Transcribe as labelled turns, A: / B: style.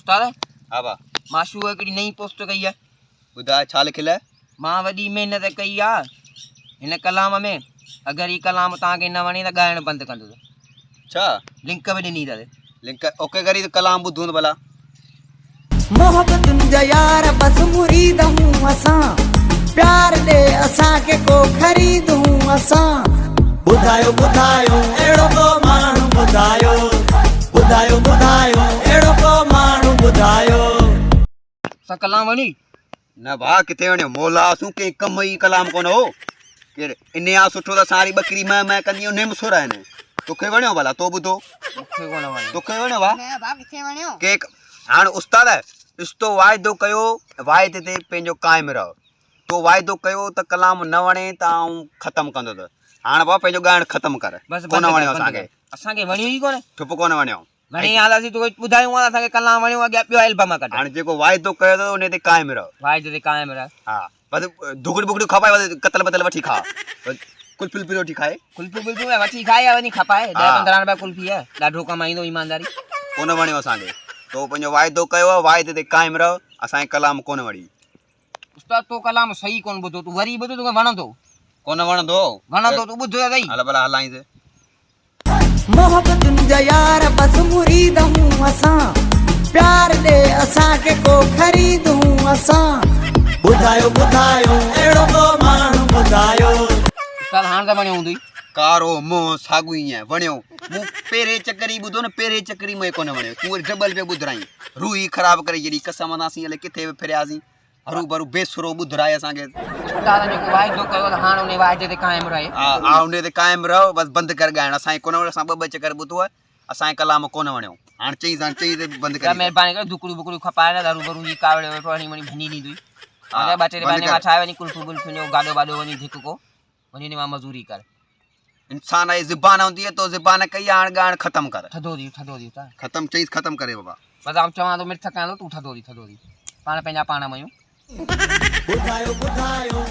A: उस्ताद
B: हाँ बा
A: माशू हिकिड़ी नई पोस्ट कई है
B: ॿुधाए छा लिखियल आहे
A: मां वॾी महिनत कई आहे हिन कलाम में अगरि ही कलाम तव्हांखे न वणे त ॻाइणु बंदि कंदुसि
B: छा
A: लिंक बि ॾिनी अथसि
B: लिंक ओके करी त कलाम ॿुधूं त भला
C: मोहब्बतुनि जा यार बस मुरीद हूं असां प्यार दे असांखे को ख़रीद हूं असां ॿुधायो ॿुधायो अहिड़ो को माण्हू ॿुधायो ॿुधायो ॿुधायो अहिड़ो को माण्हू ॿुधायो
A: सा कलाम वणी
B: न भाउ किथे वञो मौला असूं कंहिं कम ई कलाम कोन हो केरु इन या सुठो त सारी ॿकरी मैं कंदी निम सुर आहिनि तोखे वणियो भला तो ॿुधो
A: मूंखे कोन वणे
B: तोखे वणियो भाउ के हाणे उस्ताद ॾिसतो वाइदो कयो वाइदे ते पंहिंजो क़ाइमु रहो तो वाइदो कयो त कलाम न वणे त आऊं ख़तमु कंदुसि हाणे भाउ पंहिंजो ॻाइणु ख़तमु कर
A: बसि
B: कोन वणियो असांखे
A: असांखे वणियो ई कोन्हे
B: चुप कोन वणियो
A: वणी हालासीं तोखे ॿुधायूं आहे असांखे कलाम वणियो अॻियां ॿियो एल्बम कढ
B: हाणे जेको वाइदो कयो अथव उन ते क़ाइमु रहो
A: वाइदे ते क़ाइमु रह
B: हा बसि धुगड़ियूं बुगड़ियूं खपाए बसि कतल बतल वठी खा कुल्फी वुल्फी रोटी खाए
A: कुल्फी वुल्फी में वठी खाए या वञी खपाए 10-15 रुपया कुल्फी आहे ॾाढो कमाईंदो ईमानदारी
B: कोन वणियो असांखे तो पंहिंजो वाइदो कयो आहे वाइदे ते क़ाइमु रहो असांखे कलाम कोन वणी
A: उस्ताद तो कलाम सही कोन ॿुधो तूं वरी ॿुधो तोखे वणंदो
B: कोन वणंदो
A: तूं ॿुध त सही
B: हल भला हलाईंदे
C: मोहब्बतुनि जा यार बस मुरीद हूं असां प्यार दे असांखे को ख़रीद हूं असां ॿुधायो ॿुधायो अहिड़ो को माण्हू ॿुधायो
A: उस्ताद हाणे त वणियो हूंदई
B: कारो मुंहुं साॻियो ई आहे वणियो मूं पहिरें चकरी ॿुधो न पहिरें चकरी में कोन वणियो तूं वरी डबल पियो ॿुधराई रूह ई ख़राबु करे जॾहिं कसम हलासीं हले किथे फिरियासीं हरू भरू बेसुरो ॿुधराए असांखे
A: उस्ताद जेको वाइदो कयो त हाणे उन वाइदे ते क़ाइमु रहे
B: हा उन ते क़ाइमु रहो बसि बंदि करे ॻाइणु असांखे कोन वणियो असां ॿ चकर ॿुधो आहे असांखे कलाम कोन वणियो हाणे चई ते बंदि करे
A: महिरबानी करे दुकड़ियूं बुकड़ियूं खपाए न हरू भरू ही कावड़े वेठो हणी वञी भञी ॾींदुई हाणे ॿ टे बहाने मां ठाहे वञी कुल्फी वुल्फी जो गाॾो वाॾो वञी धिक को वञी मां मज़ूरी कर
B: इंसान जी ज़ुबान हूंदी आहे तो ज़ुबान कई हाणे ॻाइणु ख़तमु कर
A: थधो दी
B: ख़तमु चईसि ख़तमु करे बाबा
A: बसि आउं चवां थो मिर्च कयां थो तूं थधो दी पाण पंहिंजा पाण मयूं
C: ॿुधायो ॿुधायो